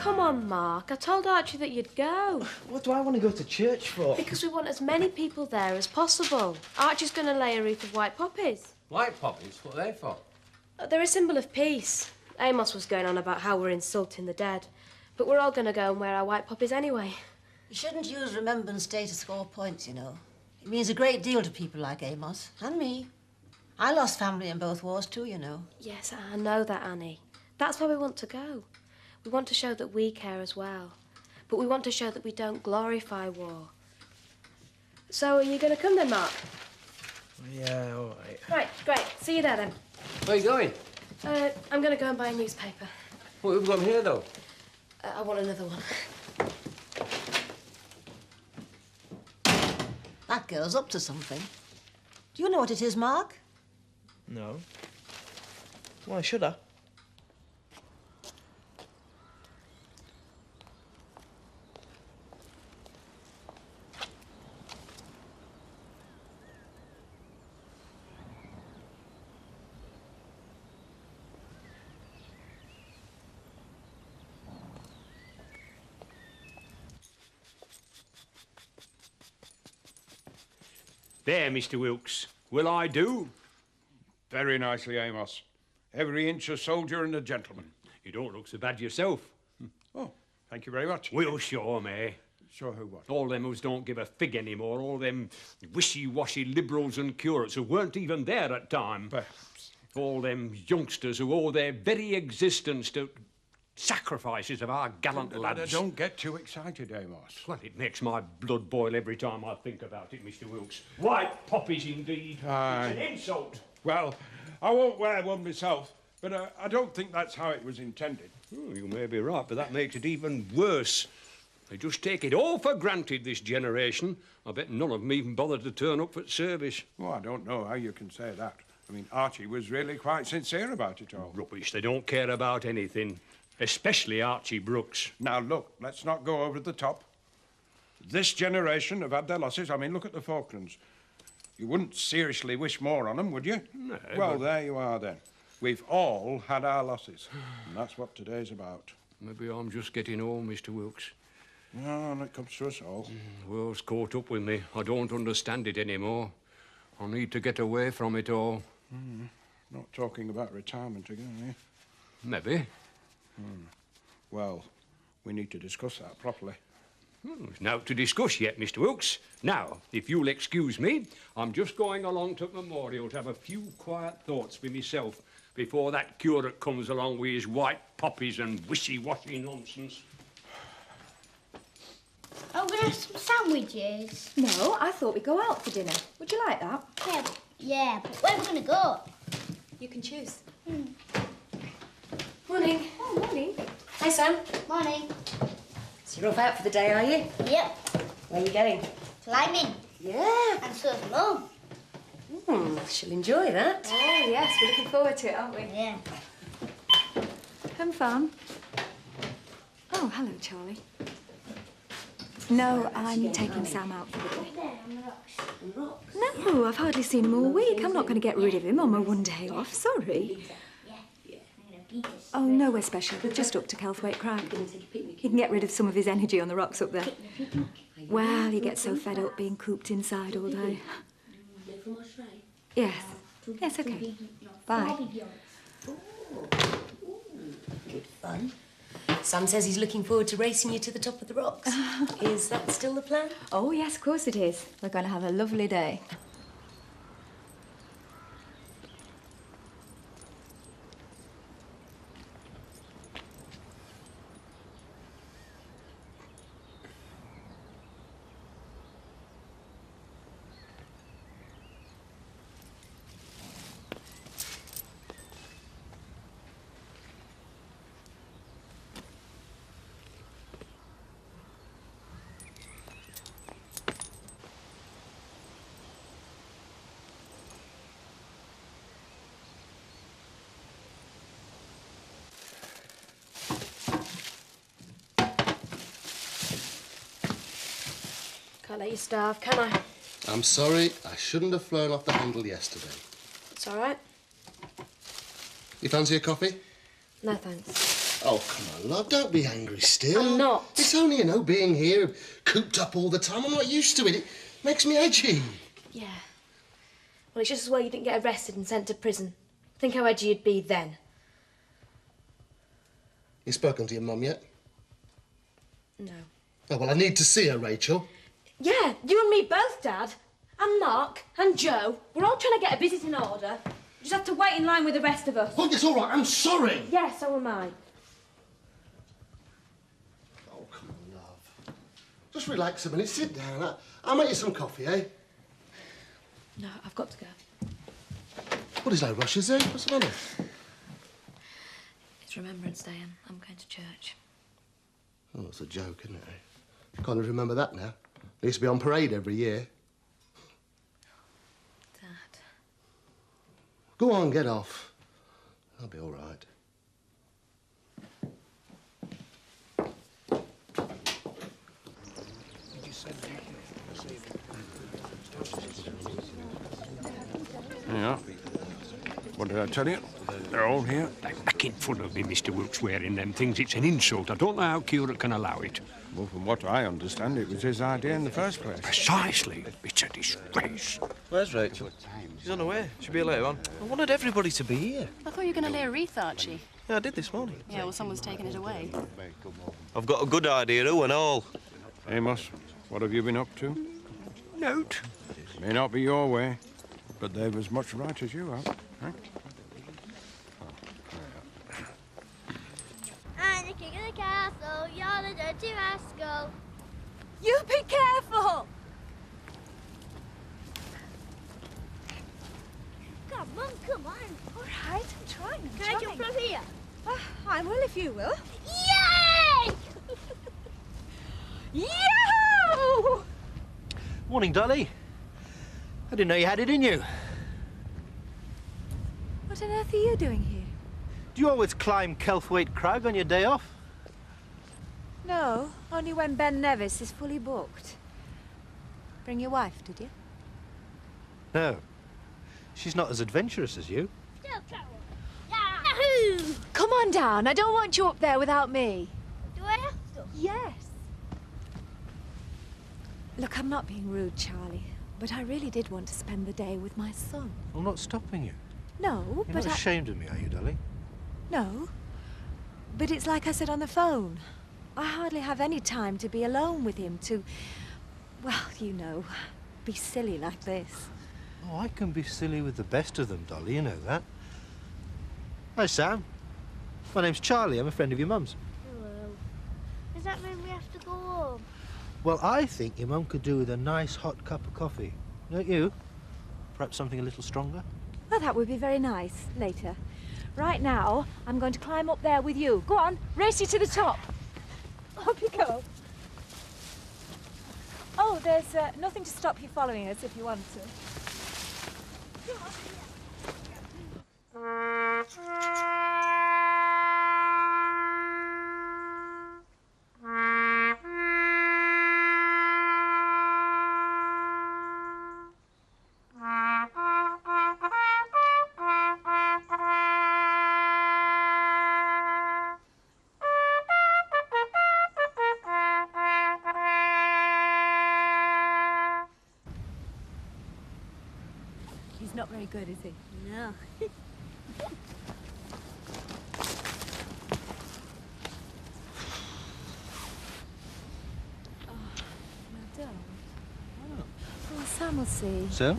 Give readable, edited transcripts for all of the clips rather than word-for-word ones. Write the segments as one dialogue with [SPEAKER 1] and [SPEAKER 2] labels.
[SPEAKER 1] come on, Mark. I told Archie that you'd go.
[SPEAKER 2] What do I want to go to church for?
[SPEAKER 1] Because we want as many people there as possible. Archie's going to lay a wreath of white poppies.
[SPEAKER 3] White poppies? What are they for?
[SPEAKER 1] They're a symbol of peace. Amos was going on about how we're insulting the dead. But we're all going to go and wear our white poppies anyway.
[SPEAKER 4] You shouldn't use Remembrance Day to score points, you know. It means a great deal to people like Amos and me. I lost family in both wars too, you know.
[SPEAKER 1] Yes, I know that, Annie. That's why we want to go. We want to show that we care as well. But we want to show that we don't glorify war. So, are you going to come then, Mark?
[SPEAKER 2] Yeah, all right.
[SPEAKER 1] Right, great. See you there, then.
[SPEAKER 3] Where are you going?
[SPEAKER 1] I'm going to go and buy a newspaper.
[SPEAKER 3] What have we got here, though?
[SPEAKER 1] I want another one.
[SPEAKER 4] That girl's up to something. Do you know what it is, Mark?
[SPEAKER 2] No. Why should I?
[SPEAKER 5] There, Mr. Wilkes. Will I do?
[SPEAKER 6] Very nicely, Amos. Every inch a soldier and a gentleman.
[SPEAKER 5] You don't look so bad yourself.
[SPEAKER 6] Oh, thank you very much.
[SPEAKER 5] We'll show 'em, eh?
[SPEAKER 6] Show who what?
[SPEAKER 5] All them who don't give a fig anymore, all them wishy-washy liberals and curates who weren't even there at time.
[SPEAKER 6] Perhaps.
[SPEAKER 5] All them youngsters who owe their very existence to sacrifices of our gallant lads.
[SPEAKER 6] Don't get too excited, Amos.
[SPEAKER 5] Well, it makes my blood boil every time I think about it, Mr. Wilkes. White poppies, indeed.
[SPEAKER 6] Aye.
[SPEAKER 5] It's an insult.
[SPEAKER 6] Well, I won't wear one myself, but I don't think that's how it was intended.
[SPEAKER 5] Oh, you may be right, but that makes it even worse. They just take it all for granted, this generation. I bet none of them even bothered to turn up at service.
[SPEAKER 6] Oh, I don't know how you can say that. I mean, Archie was really quite sincere about it all.
[SPEAKER 5] Rubbish. They don't care about anything. Especially Archie Brooks.
[SPEAKER 6] Now, look, let's not go over the top. This generation have had their losses. I mean, look at the Falklands. You wouldn't seriously wish more on them, would you?
[SPEAKER 5] No.
[SPEAKER 6] Well, there you are, then. We've all had our losses, and that's what today's about.
[SPEAKER 5] Maybe I'm just getting old, Mr. Wilkes.
[SPEAKER 6] No, and it comes to us all.
[SPEAKER 5] The world's caught up with me. I don't understand it anymore. I need to get away from it all.
[SPEAKER 6] Not talking about retirement again, eh?
[SPEAKER 5] Maybe.
[SPEAKER 6] Well, we need to discuss that properly.
[SPEAKER 5] There's no to discuss yet, Mr. Wilkes. Now, if you'll excuse me, I'm just going along to the memorial to have a few quiet thoughts for myself before that curate comes along with his white poppies and wishy-washy nonsense.
[SPEAKER 7] Oh, we're going to have some sandwiches.
[SPEAKER 8] No, I thought we'd go out for dinner. Would you like that?
[SPEAKER 7] Yeah, but where are we going to go?
[SPEAKER 8] You can choose.
[SPEAKER 1] Morning.
[SPEAKER 8] Oh, morning.
[SPEAKER 1] Hi, Sam.
[SPEAKER 7] Morning.
[SPEAKER 8] So you're off out for the day, are you?
[SPEAKER 7] Yep.
[SPEAKER 8] Where are you going?
[SPEAKER 7] Climbing.
[SPEAKER 8] Yeah.
[SPEAKER 7] And so's Mum.
[SPEAKER 8] She'll enjoy that. Oh, yes, we're looking forward to it, aren't we?
[SPEAKER 7] Yeah.
[SPEAKER 9] Having fun? Oh, hello, Charlie. No, I'm taking Sam out for the day.
[SPEAKER 7] There, on the rocks.
[SPEAKER 9] No, I've hardly seen him all week. I'm not going to get rid of him on my one day off. Sorry.
[SPEAKER 7] Yeah. I'm going to beat us.
[SPEAKER 9] Oh, nowhere special. Just up to Kelthwaite Crag. He can get rid of some of his energy on the rocks up there. Well, he gets so fed up being cooped inside all day. Yes. Yes, okay. Bye.
[SPEAKER 8] Good fun. Sam says he's looking forward to racing you to the top of the rocks. Is that still the plan?
[SPEAKER 9] Oh, yes, of course it is. We're going to have a lovely day.
[SPEAKER 1] Can't let you starve, can I?
[SPEAKER 10] I'm sorry, I shouldn't have flown off the handle yesterday.
[SPEAKER 1] It's all right.
[SPEAKER 10] You fancy a coffee?
[SPEAKER 1] No, thanks.
[SPEAKER 10] Oh, come on, love, don't be angry still.
[SPEAKER 1] I'm not.
[SPEAKER 10] It's only, being here, cooped up all the time. I'm not used to it. It makes me edgy.
[SPEAKER 1] Yeah. Well, it's just as well you didn't get arrested and sent to prison. Think how edgy you'd be then.
[SPEAKER 10] You spoken to your mum yet?
[SPEAKER 1] No.
[SPEAKER 10] Oh, well, I need to see her, Rachel.
[SPEAKER 1] Yeah, you and me both, Dad. And Mark and Joe. We're all trying to get a visit in order. You just have to wait in line with the rest of us.
[SPEAKER 10] Oh, it's all right. I'm sorry.
[SPEAKER 1] Yeah, so am I.
[SPEAKER 10] Oh, come on, love. Just relax a minute. Sit down. I'll make you some coffee, eh?
[SPEAKER 1] No, I've got to go.
[SPEAKER 10] Well, there's no rush, is there? What's the matter?
[SPEAKER 1] It's Remembrance Day and I'm going to church.
[SPEAKER 10] Oh, it's a joke, isn't it? Can't even remember that now. It used to be on parade every year.
[SPEAKER 1] Dad.
[SPEAKER 10] Go on, get off. I'll be all right.
[SPEAKER 6] Yeah. What did I tell you? They're all here.
[SPEAKER 5] Don't make fun of me, Mr. Wilkes, wearing them things. It's an insult. I don't know how Curate can allow it.
[SPEAKER 6] Well, from what I understand, it was his idea in the first place.
[SPEAKER 5] Precisely. It's a disgrace.
[SPEAKER 2] Where's Rachel? She's on her way. She'll be here later on. I wanted everybody to be here.
[SPEAKER 11] I thought you were going to lay a wreath, Archie.
[SPEAKER 2] Yeah, I did this morning.
[SPEAKER 11] Yeah, well, someone's taken it away.
[SPEAKER 2] I've got a good idea, who and all.
[SPEAKER 6] Amos, what have you been up to?
[SPEAKER 5] Note.
[SPEAKER 6] May not be your way, but they've as much right as you have. Huh?
[SPEAKER 7] I'm the king of the castle, you're the dirty rascal.
[SPEAKER 9] You be careful!
[SPEAKER 7] Come on, come on.
[SPEAKER 9] All right, I'm trying.
[SPEAKER 7] Can I jump from here?
[SPEAKER 9] I will if you will.
[SPEAKER 7] Yay!
[SPEAKER 9] Yahoo!
[SPEAKER 2] Morning, Dolly. I didn't know you had it in you.
[SPEAKER 9] What on earth are you doing here?
[SPEAKER 2] Do you always climb Kelthwaite Crag on your day off?
[SPEAKER 9] No, only when Ben Nevis is fully booked. Bring your wife, did you?
[SPEAKER 2] No. She's not as adventurous as you.
[SPEAKER 7] Yahoo!
[SPEAKER 9] Come on down. I don't want you up there without me.
[SPEAKER 7] Do I have to?
[SPEAKER 9] Yes. Look, I'm not being rude, Charlie, but I really did want to spend the day with my son.
[SPEAKER 12] I'm not stopping you.
[SPEAKER 9] No,
[SPEAKER 12] You're
[SPEAKER 9] but
[SPEAKER 12] not ashamed of me, are you, Dolly?
[SPEAKER 9] No. But it's like I said on the phone. I hardly have any time to be alone with him to, well, you know, be silly like this.
[SPEAKER 12] Oh, I can be silly with the best of them, Dolly, you know that. Hi, Sam. My name's Charlie. I'm a friend of your mum's.
[SPEAKER 7] Hello. Does that mean we have to go home?
[SPEAKER 12] Well, I think your mum could do with a nice hot cup of coffee. Don't you? Perhaps something a little stronger?
[SPEAKER 9] Well, that would be very nice later. Right now, I'm going to climb up there with you. Go on, race you to the top. Up you go. Oh, there's nothing to stop you following us if you want to. He's not very good, is he?
[SPEAKER 7] No.
[SPEAKER 9] Oh, Sam will see.
[SPEAKER 12] So?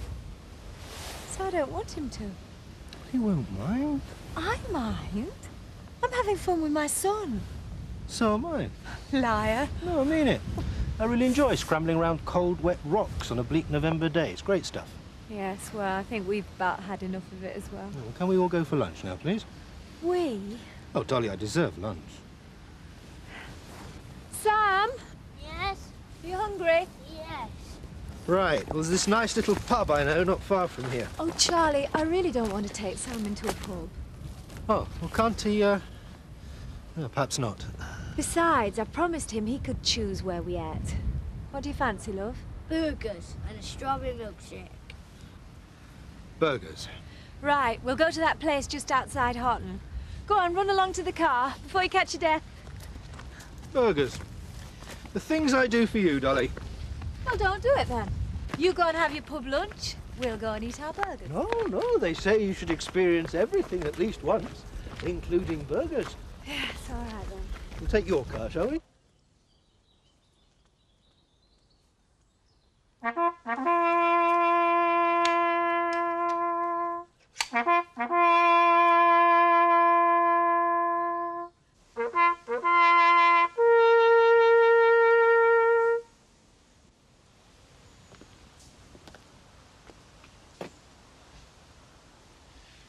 [SPEAKER 9] So I don't want him to.
[SPEAKER 12] He won't mind.
[SPEAKER 9] I mind. I'm having fun with my son.
[SPEAKER 12] So am I.
[SPEAKER 9] Liar.
[SPEAKER 12] No, I mean it. I really enjoy scrambling around cold, wet rocks on a bleak November day. It's great stuff.
[SPEAKER 9] Yes, well, I think we've about had enough of it as well.
[SPEAKER 12] Well, can we all go for lunch now, please?
[SPEAKER 9] We?
[SPEAKER 12] Oh, Dolly, I deserve lunch.
[SPEAKER 9] Sam?
[SPEAKER 7] Yes?
[SPEAKER 9] Are you hungry?
[SPEAKER 7] Yes.
[SPEAKER 12] Right, well, there's this nice little pub I know not far from here.
[SPEAKER 9] Oh, Charlie, I really don't want to take Sam into a pub.
[SPEAKER 12] Oh, well, can't he, No, perhaps not.
[SPEAKER 9] Besides, I promised him he could choose where we ate. What do you fancy, love?
[SPEAKER 7] Burgers and a strawberry milkshake.
[SPEAKER 12] Burgers.
[SPEAKER 9] Right, we'll go to that place just outside Houghton. Go on, run along to the car before you catch your death.
[SPEAKER 12] Burgers. The things I do for you, Dolly.
[SPEAKER 9] Well, don't do it then. You go and have your pub lunch. We'll go and eat our burgers.
[SPEAKER 12] No, they say you should experience everything at least once, including burgers.
[SPEAKER 9] Yes, all right then.
[SPEAKER 12] We'll take your car, shall we?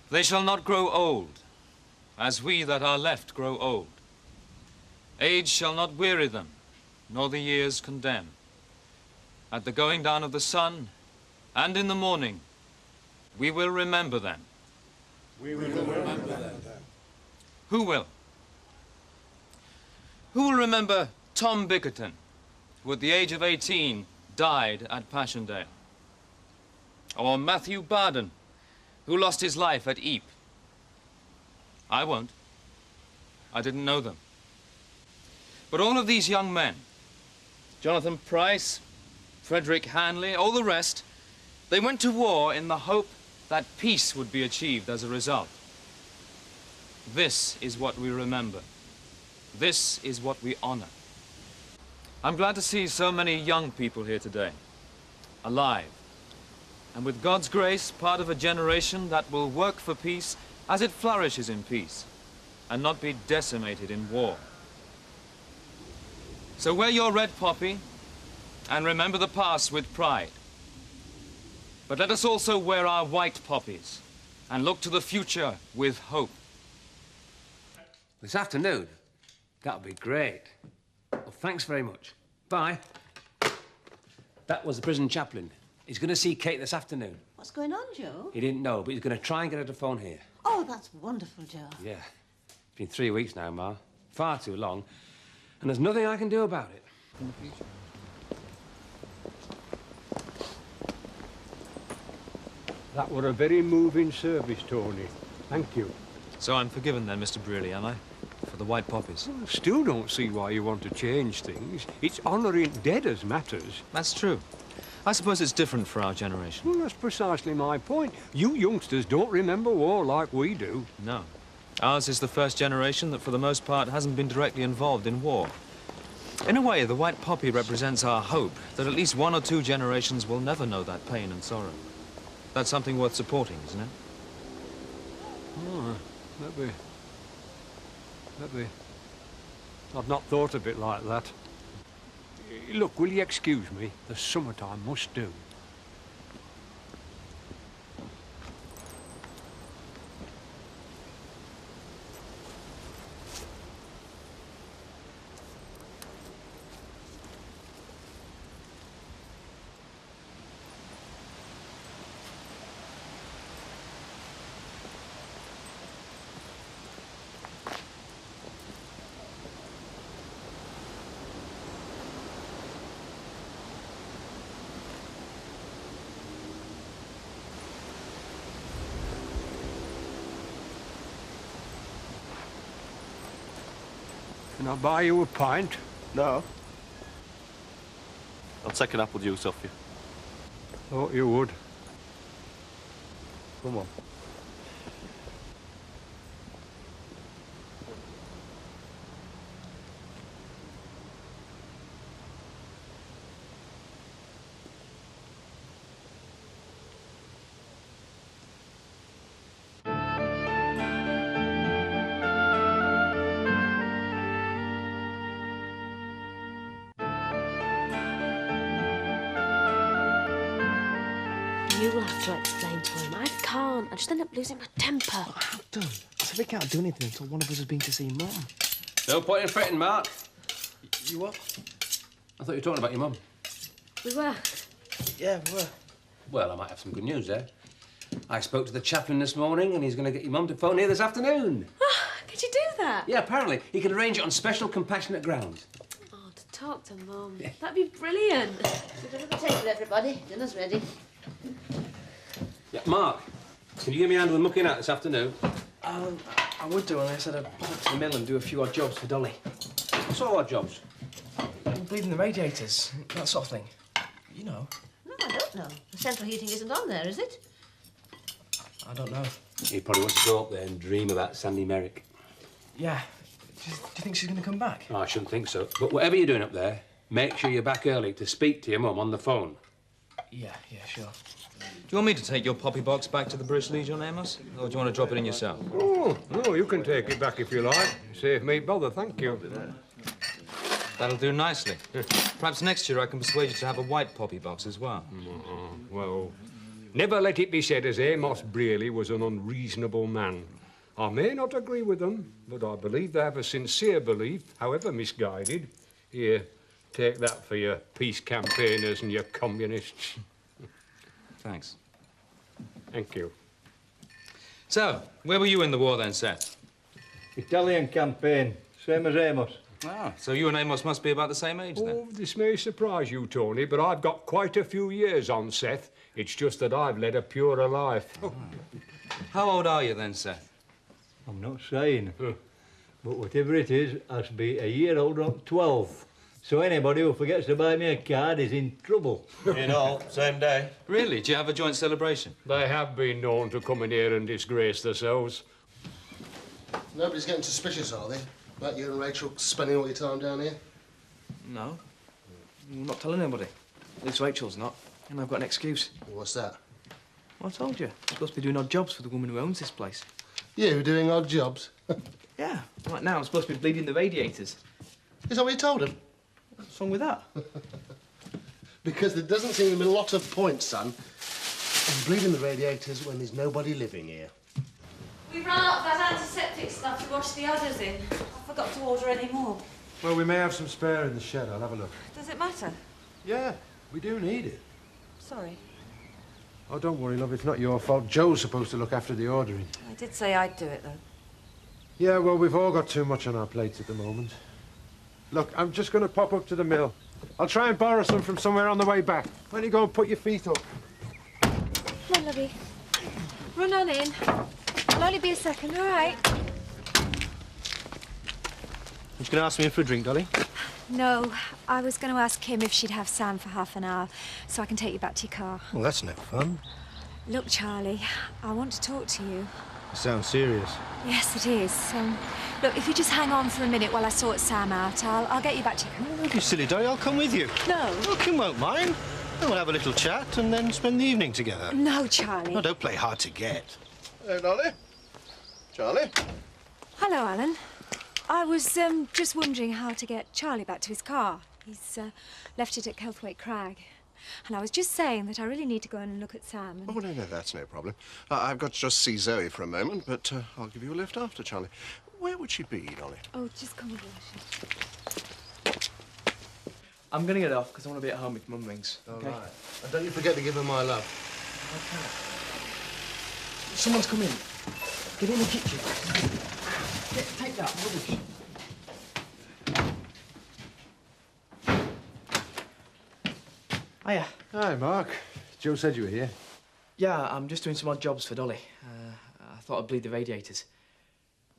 [SPEAKER 13] They shall not grow old, as we that are left grow old. Age shall not weary them, nor the years condemn. At the going down of the sun, and in the morning, we will remember them.
[SPEAKER 6] We will remember them.
[SPEAKER 13] Who will? Who will remember Tom Bickerton, who at the age of 18 died at Passchendaele? Or Matthew Barden, who lost his life at Ypres? I won't. I didn't know them. But all of these young men, Jonathan Price, Frederick Hanley, all the rest, they went to war in the hope that peace would be achieved as a result. This is what we remember. This is what we honor. I'm glad to see so many young people here today, alive, and with God's grace, part of a generation that will work for peace as it flourishes in peace, and not be decimated in war. So wear your red poppy, and remember the past with pride. But let us also wear our white poppies, and look to the future with hope.
[SPEAKER 3] This afternoon? That'll be great. Well, thanks very much. Bye. That was the prison chaplain. He's going to see Kate this afternoon.
[SPEAKER 4] What's going on, Joe?
[SPEAKER 3] He didn't know, but he's going to try and get her to phone here.
[SPEAKER 4] Oh, that's wonderful, Joe.
[SPEAKER 3] Yeah. It's been 3 weeks now, Ma. Far too long. And there's nothing I can do about it.
[SPEAKER 5] That were a very moving service, Tony. Thank you.
[SPEAKER 13] So I'm forgiven then, Mr. Brearley, am I? For the white poppies?
[SPEAKER 5] Well, I still don't see why you want to change things. It's honouring dead as matters.
[SPEAKER 13] That's true. I suppose it's different for our generation.
[SPEAKER 5] Well, that's precisely my point. You youngsters don't remember war like we do.
[SPEAKER 13] No. Ours is the first generation that, for the most part, hasn't been directly involved in war. In a way, the white poppy represents our hope that at least 1 or 2 generations will never know that pain and sorrow. That's something worth supporting, isn't it?
[SPEAKER 5] Oh, maybe. I've not thought of it like that. Look, will you excuse me? There's something I must do. Can I buy you a pint?
[SPEAKER 10] No. I'll take an apple juice off you.
[SPEAKER 5] Thought you would. Come on.
[SPEAKER 1] You'll have to explain to him. I can't. I just end up losing my temper.
[SPEAKER 2] I have done. I said we can't do anything until one of us has been to see Mum.
[SPEAKER 3] No point in fretting, Mark.
[SPEAKER 2] You what?
[SPEAKER 3] I thought you were talking about your mum.
[SPEAKER 1] We were.
[SPEAKER 2] Yeah, we were.
[SPEAKER 3] Well, I might have some good news there. I spoke to the chaplain this morning, and he's going to get your mum to phone here this afternoon.
[SPEAKER 1] Could you do that?
[SPEAKER 3] Yeah, apparently. He can arrange it on special compassionate grounds.
[SPEAKER 1] Oh, to talk to Mum. That'd be brilliant.
[SPEAKER 4] Sit at the table, everybody. Dinner's ready.
[SPEAKER 3] Yeah, Mark, can you give me a hand with mucking out this afternoon?
[SPEAKER 2] I would do, unless I'd pop up to the mill and do a few odd jobs for Dolly.
[SPEAKER 3] What sort of odd jobs?
[SPEAKER 2] Bleeding the radiators, that sort of thing. You know.
[SPEAKER 4] No, I don't know. The central heating isn't on there, is it?
[SPEAKER 2] I don't know.
[SPEAKER 3] He probably wants to go up there and dream about Sandy Merrick.
[SPEAKER 2] Yeah. Do you think she's going to come back?
[SPEAKER 3] Oh, I shouldn't think so. But whatever you're doing up there, make sure you're back early to speak to your mum on the phone.
[SPEAKER 2] Yeah, sure.
[SPEAKER 13] Do you want me to take your poppy box back to the British Legion, Amos? Or do you want to drop it in yourself?
[SPEAKER 5] Oh, no, you can take it back if you like. Save me bother, thank you.
[SPEAKER 13] That'll do nicely. Perhaps next year I can persuade you to have a white poppy box as well.
[SPEAKER 5] Well, never let it be said as Amos Braley was an unreasonable man. I may not agree with them, but I believe they have a sincere belief, however misguided. Here, take that for your peace campaigners and your communists.
[SPEAKER 13] Thanks.
[SPEAKER 5] Thank you.
[SPEAKER 13] So, where were you in the war then, Seth?
[SPEAKER 12] Italian campaign, same as Amos.
[SPEAKER 13] Ah, so you and Amos must be about the same age then.
[SPEAKER 5] Oh, this may surprise you, Tony, but I've got quite a few years on Seth. It's just that I've led a purer life.
[SPEAKER 13] How old are you then, Seth?
[SPEAKER 12] I'm not saying, but whatever it is, has to be a year older than 12. So anybody who forgets to buy me a card is in trouble.
[SPEAKER 10] In all, same day.
[SPEAKER 13] Really? Do you have a joint celebration?
[SPEAKER 5] They have been known to come in here and disgrace themselves.
[SPEAKER 10] Nobody's getting suspicious, are they? About you and Rachel spending all your time down here?
[SPEAKER 2] No. I'm not telling anybody. At least Rachel's not. And I've got an excuse.
[SPEAKER 10] What's that?
[SPEAKER 2] Well, I told you. I'm supposed to be doing odd jobs for the woman who owns this place.
[SPEAKER 10] You doing odd jobs?
[SPEAKER 2] Yeah. Right now I'm supposed to be bleeding the radiators.
[SPEAKER 10] Is that what you told him?
[SPEAKER 2] What's wrong with that?
[SPEAKER 10] Because there doesn't seem to be a lot of point, son, in bleeding the radiators when there's nobody living here.
[SPEAKER 9] We've run out of that antiseptic stuff to wash the others in. I forgot to order any more.
[SPEAKER 6] Well, we may have some spare in the shed. I'll have a look.
[SPEAKER 9] Does it matter?
[SPEAKER 6] Yeah, we do need it.
[SPEAKER 9] Sorry.
[SPEAKER 6] Oh, don't worry, love. It's not your fault. Joe's supposed to look after the ordering.
[SPEAKER 9] I did say I'd do it, though.
[SPEAKER 6] Yeah, well, we've all got too much on our plates at the moment. Look, I'm just going to pop up to the mill. I'll try and borrow some from somewhere on the way back. Why don't you go and put your feet up?
[SPEAKER 9] Come on, lovey. Run on in. I'll only be a second, all right?
[SPEAKER 12] You going to ask me in for a drink, Dolly?
[SPEAKER 9] No, I was going to ask Kim if she'd have Sam for half an hour so I can take you back to your car.
[SPEAKER 12] Well, that's no fun.
[SPEAKER 9] Look, Charlie, I want to talk to you.
[SPEAKER 12] Sounds serious.
[SPEAKER 9] Yes, it is. Look, if you just hang on for a minute while I sort Sam out, I'll get you back to your car.
[SPEAKER 12] Oh, don't be silly, Dolly. I'll come with you.
[SPEAKER 9] No.
[SPEAKER 12] Oh, Kim won't mind. Then we'll have a little chat and then spend the evening together.
[SPEAKER 9] No, Charlie.
[SPEAKER 12] Oh, don't play hard to get.
[SPEAKER 10] Hey, Dolly. Charlie.
[SPEAKER 9] Hello, Alan. I was just wondering how to get Charlie back to his car. He's left it at Kelthwaite Crag. And I was just saying that I really need to go and look at Sam.
[SPEAKER 10] Oh, no, that's no problem. I've got to just see Zoe for a moment, but I'll give you a lift after, Charlie. Where would she be, Dolly?
[SPEAKER 9] Oh, just come with me.
[SPEAKER 2] I'm going to get off because I want to be at home if Mum rings.
[SPEAKER 10] All
[SPEAKER 2] okay?
[SPEAKER 10] right. And don't you forget to give her my love.
[SPEAKER 2] Someone's come in. Get in the kitchen. Take that rubbish. Hiya.
[SPEAKER 6] Hi, Mark. Joe said you were here.
[SPEAKER 2] Yeah, I'm just doing some odd jobs for Dolly. I thought I'd bleed the radiators.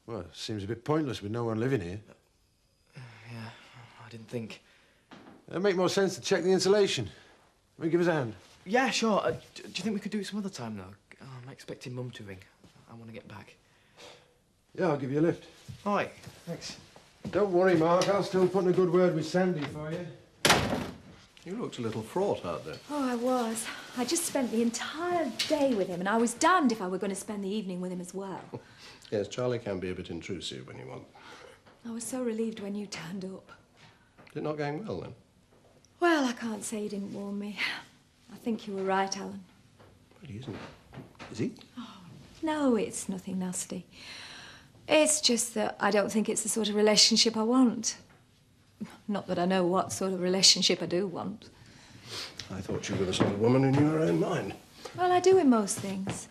[SPEAKER 6] Well, it seems a bit pointless with no one living here.
[SPEAKER 2] Yeah, I didn't think.
[SPEAKER 6] It'd make more sense to check the insulation. Will you give us a hand?
[SPEAKER 2] Yeah, sure. Do you think we could do it some other time, though? I'm expecting Mum to ring. I want to get back.
[SPEAKER 6] Yeah, I'll give you a lift.
[SPEAKER 2] All right, thanks.
[SPEAKER 6] Don't worry, Mark. I'll still put in a good word with Sandy for you.
[SPEAKER 10] You looked a little fraught out there.
[SPEAKER 9] Oh, I was. I just spent the entire day with him, and I was damned if I were going to spend the evening with him as well.
[SPEAKER 10] Yes, Charlie can be a bit intrusive when you want.
[SPEAKER 9] I was so relieved when you turned up.
[SPEAKER 10] Is it not going well, then?
[SPEAKER 9] Well, I can't say you didn't warn me. I think you were right, Alan.
[SPEAKER 10] But he isn't. Is he?
[SPEAKER 9] No, it's nothing nasty. It's just that I don't think it's the sort of relationship I want. Not that I know what sort of relationship I do want.
[SPEAKER 10] I thought you were the sort of woman who knew her own mind.
[SPEAKER 9] Well, I do in most things.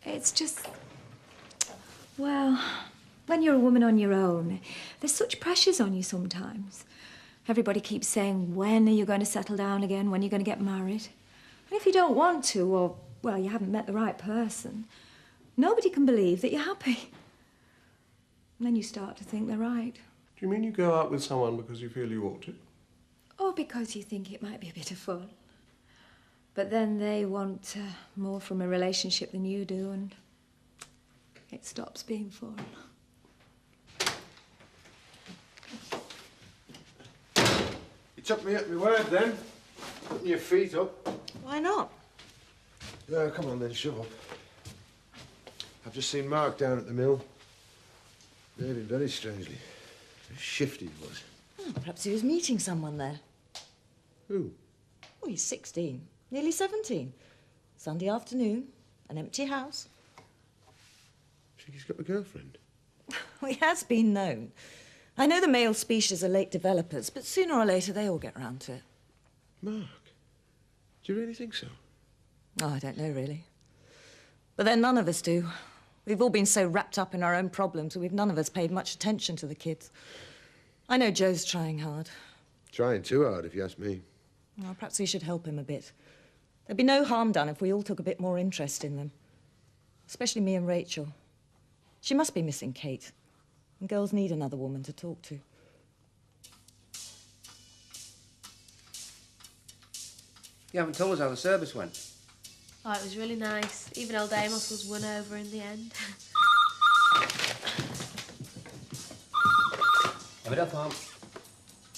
[SPEAKER 9] It's just... Well, when you're a woman on your own, there's such pressures on you sometimes. Everybody keeps saying, when are you going to settle down again? When are you going to get married? And if you don't want to, or, well, you haven't met the right person, nobody can believe that you're happy. And then you start to think they're right.
[SPEAKER 14] Do you mean you go out with someone because you feel you ought to?
[SPEAKER 9] Or because you think it might be a bit of fun. But then they want more from a relationship than you do, and it stops being fun.
[SPEAKER 6] You took me at my word then, putting your feet up.
[SPEAKER 4] Why not?
[SPEAKER 6] Yeah, come on then, shove up. I've just seen Mark down at the mill. Behaving very strangely. Very shifty he was.
[SPEAKER 15] Perhaps he was meeting someone there.
[SPEAKER 6] Who?
[SPEAKER 15] Oh, he's 16, nearly 17. Sunday afternoon, an empty house.
[SPEAKER 6] Think he's got a girlfriend?
[SPEAKER 15] Well, he has been known. I know the male species are late developers, but sooner or later they all get round to it.
[SPEAKER 6] Mark? Do you really think so?
[SPEAKER 15] Oh, I don't know, really. But then none of us do. We've all been so wrapped up in our own problems that we've none of us paid much attention to the kids. I know Joe's trying hard.
[SPEAKER 6] Trying too hard, if you ask me.
[SPEAKER 15] Well, perhaps we should help him a bit. There'd be no harm done if we all took a bit more interest in them. Especially me and Rachel. She must be missing Kate. And girls need another woman to talk to.
[SPEAKER 3] You haven't told us how the service went.
[SPEAKER 1] Oh, it was really nice. Even old Amos was won over in the end.
[SPEAKER 3] Emmerdale Farm.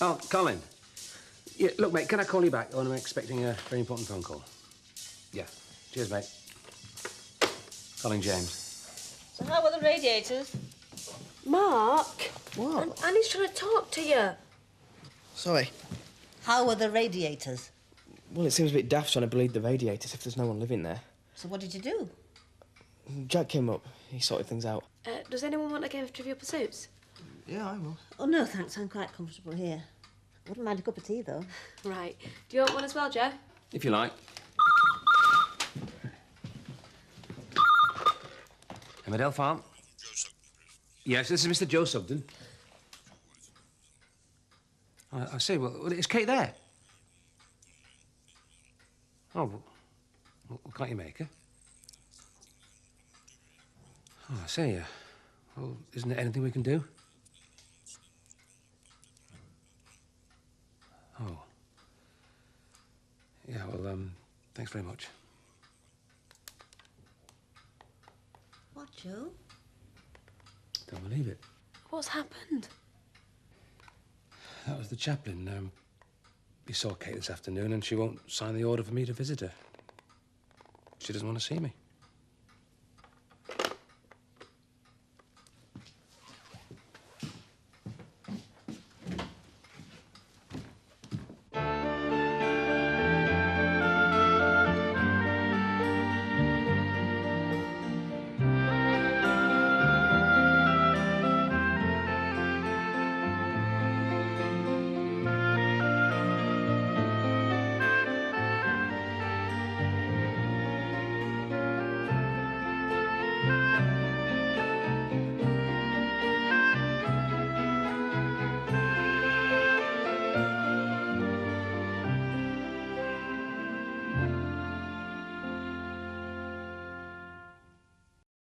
[SPEAKER 3] Oh, Colin. Yeah, look, mate, can I call you back? I'm expecting a very important phone call. Yeah. Cheers, mate. Calling James.
[SPEAKER 4] So how were the radiators?
[SPEAKER 1] Mark!
[SPEAKER 4] What?
[SPEAKER 1] Annie's trying to talk to you.
[SPEAKER 2] Sorry.
[SPEAKER 4] How were the radiators?
[SPEAKER 2] Well, it seems a bit daft trying to bleed the radiators if there's no one living there.
[SPEAKER 4] So what did you do?
[SPEAKER 2] Jack came up. He sorted things out.
[SPEAKER 1] Does anyone want a game of Trivial Pursuits?
[SPEAKER 2] Yeah, I will.
[SPEAKER 4] Oh, no, thanks. I'm quite comfortable here. Wouldn't mind a cup of tea, though.
[SPEAKER 1] Right. Do you want one as well, Joe?
[SPEAKER 3] If you like. Emmerdale Farm. Yes, this is Mr. Joe Sugden. I see. Well, is Kate there? Oh, well, can't you make her? Oh, I see. Well, isn't there anything we can do? Oh. Yeah, well, thanks very much.
[SPEAKER 4] What, Joe?
[SPEAKER 3] Don't believe it.
[SPEAKER 1] What's happened?
[SPEAKER 3] That was the chaplain. He saw Kate this afternoon and she won't sign the order for me to visit her. She doesn't want to see me.